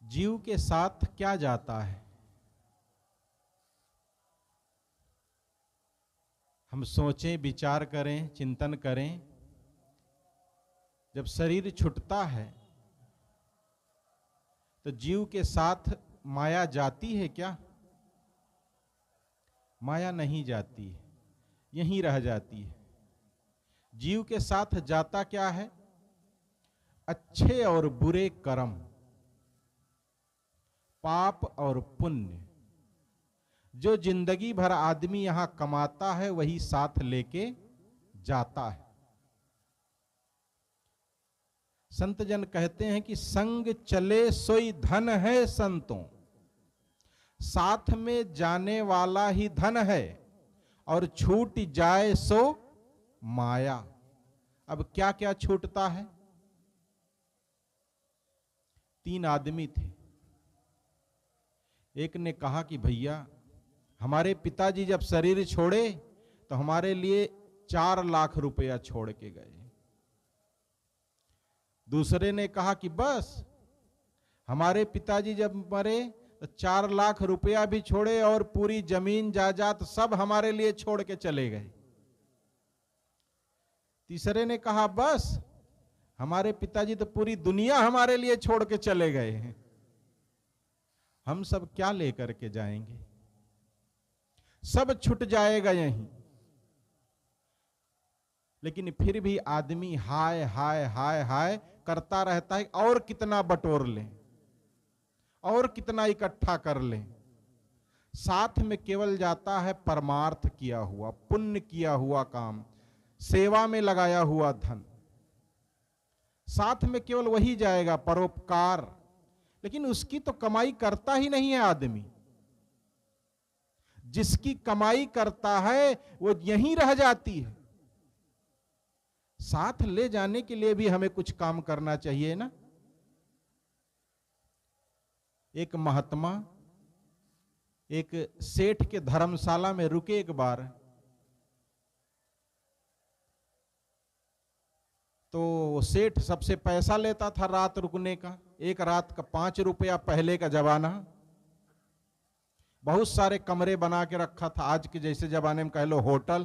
जीव के साथ क्या जाता है? हम सोचें, विचार करें, चिंतन करें। जब शरीर छूटता है तो जीव के साथ माया जाती है क्या? माया नहीं जाती है, यहीं रह जाती है। जीव के साथ जाता क्या है? अच्छे और बुरे कर्म, पाप और पुण्य। जो जिंदगी भर आदमी यहां कमाता है वही साथ लेके जाता है। संत जन कहते हैं कि संग चले सोई धन है संतों, साथ में जाने वाला ही धन है, और छूट जाए सो माया। अब क्या क्या छूटता है? 3 आदमी थे। एक ने कहा कि भैया, हमारे पिताजी जब शरीर छोड़े तो हमारे लिए 4 लाख रुपया छोड़ के गए। दूसरे ने कहा कि बस, हमारे पिताजी जब मरे तो 4 लाख रुपया भी छोड़े और पूरी जमीन जायदाद सब हमारे लिए छोड़ के चले गए। तीसरे ने कहा बस, हमारे पिताजी तो पूरी दुनिया हमारे लिए छोड़ के चले गए हैं, हम सब क्या लेकर के जाएंगे? सब छूट जाएगा यहीं। लेकिन फिर भी आदमी हाय हाय हाय हाय करता रहता है, और कितना बटोर लें, और कितना इकट्ठा कर लें। साथ में केवल जाता है परमार्थ किया हुआ, पुण्य किया हुआ काम, सेवा में लगाया हुआ धन। साथ में केवल वही जाएगा, परोपकार। लेकिन उसकी तो कमाई करता ही नहीं है आदमी। जिसकी कमाई करता है वो यहीं रह जाती है। साथ ले जाने के लिए भी हमें कुछ काम करना चाहिए ना। एक महात्मा एक सेठ के धर्मशाला में रुके एक बार, तो सेठ सबसे पैसा लेता था रात रुकने का। एक रात का 5 रुपया, पहले का जमाना। बहुत सारे कमरे बना के रखा था, आज के जैसे जमाने में कह लो होटल।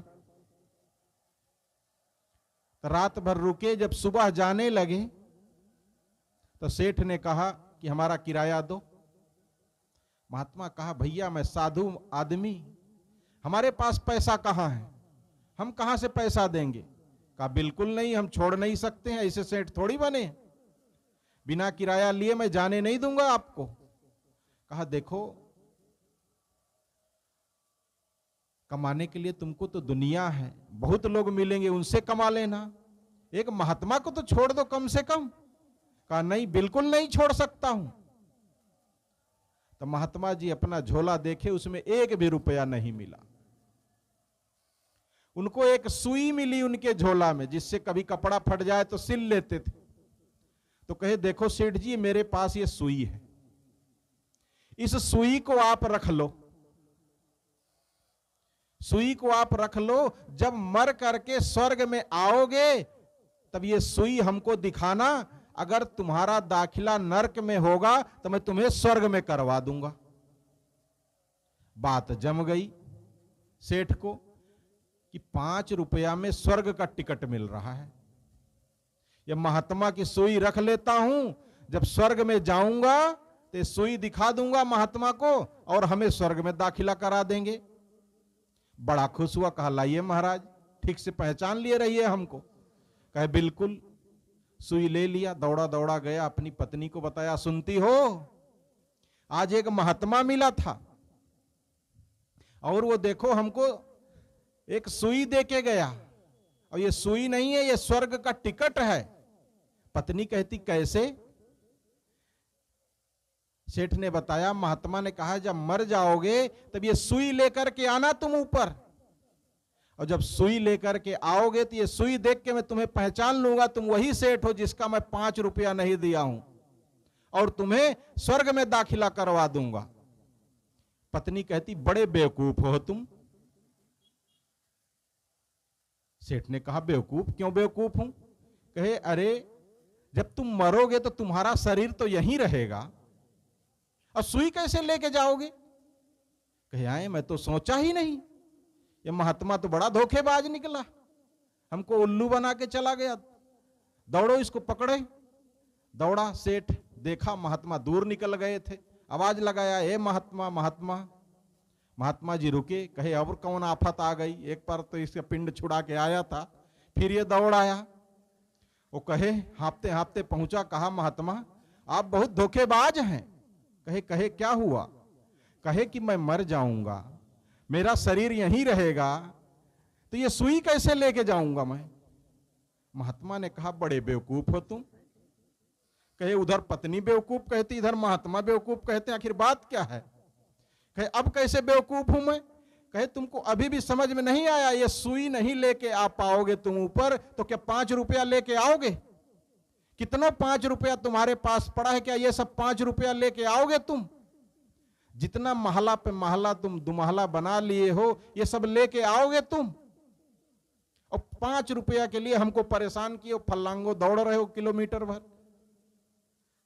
तो रात भर रुके, जब सुबह जाने लगे तो सेठ ने कहा कि हमारा किराया दो। महात्मा कहा भैया मैं साधु आदमी, हमारे पास पैसा कहाँ है, हम कहाँ से पैसा देंगे? कहा बिल्कुल नहीं, हम छोड़ नहीं सकते हैं, ऐसे सेठ थोड़ी बने, बिना किराया लिए मैं जाने नहीं दूंगा आपको। कहा देखो, कमाने के लिए तुमको तो दुनिया है, बहुत लोग मिलेंगे, उनसे कमा लेना, एक महात्मा को तो छोड़ दो कम से कम। कहा नहीं, बिल्कुल नहीं छोड़ सकता हूं। तो महात्मा जी अपना झोला देखे, उसमें 1 भी रुपया नहीं मिला। उनको एक सुई मिली उनके झोला में, जिससे कभी कपड़ा फट जाए तो सिल लेते थे। तो कहे देखो सेठ जी, मेरे पास ये सुई है, इस सुई को आप रख लो, सुई को आप रख लो, जब मर करके स्वर्ग में आओगे तब ये सुई हमको दिखाना, अगर तुम्हारा दाखिला नरक में होगा तो मैं तुम्हें स्वर्ग में करवा दूंगा। बात जम गई सेठ को कि 5 रुपया में स्वर्ग का टिकट मिल रहा है, ये महात्मा की सुई रख लेता हूं, जब स्वर्ग में जाऊंगा तो सुई दिखा दूंगा महात्मा को और हमें स्वर्ग में दाखिला करा देंगे। बड़ा खुश हुआ, कहा लाइए महाराज, ठीक से पहचान लिए रहिए हमको। कहे बिल्कुल। सुई ले लिया, दौड़ा दौड़ा गया, अपनी पत्नी को बताया, सुनती हो आज एक महात्मा मिला था और वो देखो हमको एक सुई दे के गया, और ये सुई नहीं है, ये स्वर्ग का टिकट है। पत्नी कहती कैसे? सेठ ने बताया, महात्मा ने कहा जब मर जाओगे तब ये सुई लेकर के आना तुम ऊपर, और जब सुई लेकर के आओगे तो ये सुई देख के मैं तुम्हें पहचान लूंगा, तुम वही सेठ हो जिसका मैं 5 रुपया नहीं दिया हूं, और तुम्हें स्वर्ग में दाखिला करवा दूंगा। पत्नी कहती बड़े बेवकूफ हो तुम। सेठ ने कहा बेवकूफ क्यों बेवकूफ हूं? कहे अरे जब तुम मरोगे तो तुम्हारा शरीर तो यहीं रहेगा, और सुई कैसे लेके जाओगे? कहे आए मैं तो सोचा ही नहीं, ये महात्मा तो बड़ा धोखेबाज निकला, हमको उल्लू बना के चला गया। दौड़ो इसको पकड़े। दौड़ा, सेठ देखा महात्मा दूर निकल गए थे, आवाज लगाया, ए महात्मा महात्मा। महात्मा जी रुके, कहे अब कौन आफत आ गई, एक बार तो इसका पिंड छुड़ा के आया था, फिर ये दौड़ आया। वो कहे हाँपते हाँपते पहुंचा, कहा महात्मा आप बहुत धोखेबाज हैं। कहे कहे क्या हुआ? कहे कि मैं मर जाऊंगा, मेरा शरीर यहीं रहेगा, तो ये सुई कैसे लेके जाऊंगा मैं? महात्मा ने कहा बड़े बेवकूफ हो तुम। कहे उधर पत्नी बेवकूफ कहती, इधर महात्मा बेवकूफ कहते, आखिर बात क्या है? कहे अब कैसे बेवकूफ हूं मैं? कहे तुमको अभी भी समझ में नहीं आया, ये सुई नहीं लेके आ पाओगे तुम ऊपर, तो क्या 5 रुपया लेके आओगे? कितना 5 रुपया तुम्हारे पास पड़ा है, क्या ये सब 5 रुपया लेके आओगे तुम? जितना महला पे महला तुम दुमहला बना लिए हो, ये सब लेके आओगे तुम? और 5 रुपया के लिए हमको परेशान किए, फल्लांगो दौड़ रहे हो किलोमीटर भर,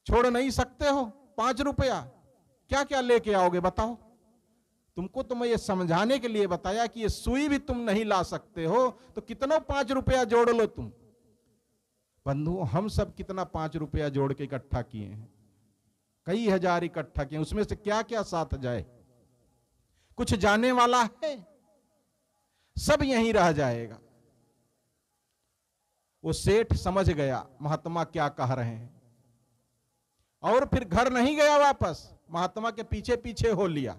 छोड़ नहीं सकते हो? 5 रुपया क्या क्या लेके आओगे बताओ? तुमको तो मैं ये समझाने के लिए बताया कि ये सुई भी तुम नहीं ला सकते हो, तो कितना 5 रुपया जोड़ लो तुम। बंधु हम सब कितना 5 रुपया जोड़ के इकट्ठा किए हैं, कई हजार इकट्ठा किए, उसमें से क्या क्या साथ जाए? कुछ जाने वाला है? सब यहीं रह जाएगा। वो सेठ समझ गया महात्मा क्या कह रहे हैं, और फिर घर नहीं गया वापस, महात्मा के पीछे पीछे हो लिया,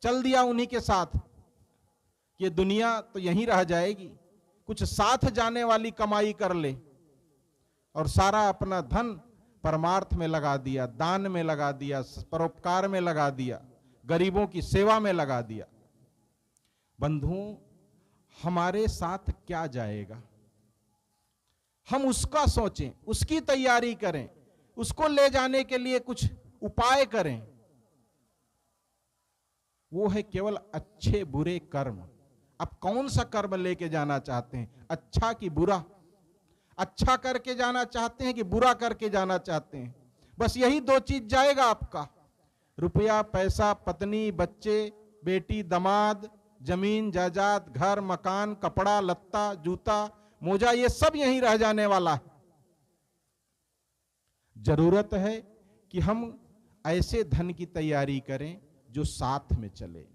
चल दिया उन्हीं के साथ। ये दुनिया तो यहीं रह जाएगी, कुछ साथ जाने वाली कमाई कर ले। और सारा अपना धन परमार्थ में लगा दिया, दान में लगा दिया, परोपकार में लगा दिया, गरीबों की सेवा में लगा दिया। बंधुओं हमारे साथ क्या जाएगा, हम उसका सोचें, उसकी तैयारी करें, उसको ले जाने के लिए कुछ उपाय करें। वो है केवल अच्छे बुरे कर्म। अब कौन सा कर्म लेके जाना चाहते हैं, अच्छा कि बुरा? अच्छा करके जाना चाहते हैं कि बुरा करके जाना चाहते हैं? बस यही 2 चीज जाएगा आपका, रुपया पैसा, पत्नी बच्चे बेटी दमाद, जमीन जायदाद, घर मकान, कपड़ा लत्ता जूता मोजा, ये सब यहीं रह जाने वाला है। जरूरत है कि हम ऐसे धन की तैयारी करें जो साथ में चले।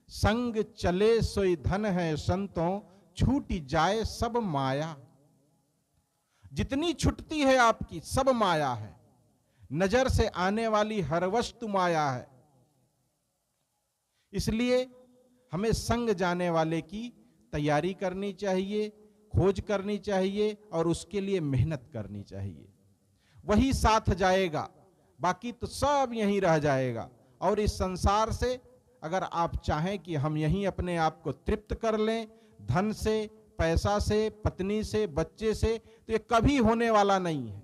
संग चले सोई धन है संतों, छूट जाए सब माया। जितनी छुटती है आपकी सब माया है, नजर से आने वाली हर वस्तु माया है। इसलिए हमें संग जाने वाले की तैयारी करनी चाहिए, खोज करनी चाहिए और उसके लिए मेहनत करनी चाहिए। वही साथ जाएगा, बाकी तो सब यहीं रह जाएगा। और इस संसार से अगर आप चाहें कि हम यहीं अपने आप को तृप्त कर लें, धन से, पैसा से, पत्नी से, बच्चे से, तो ये कभी होने वाला नहीं है।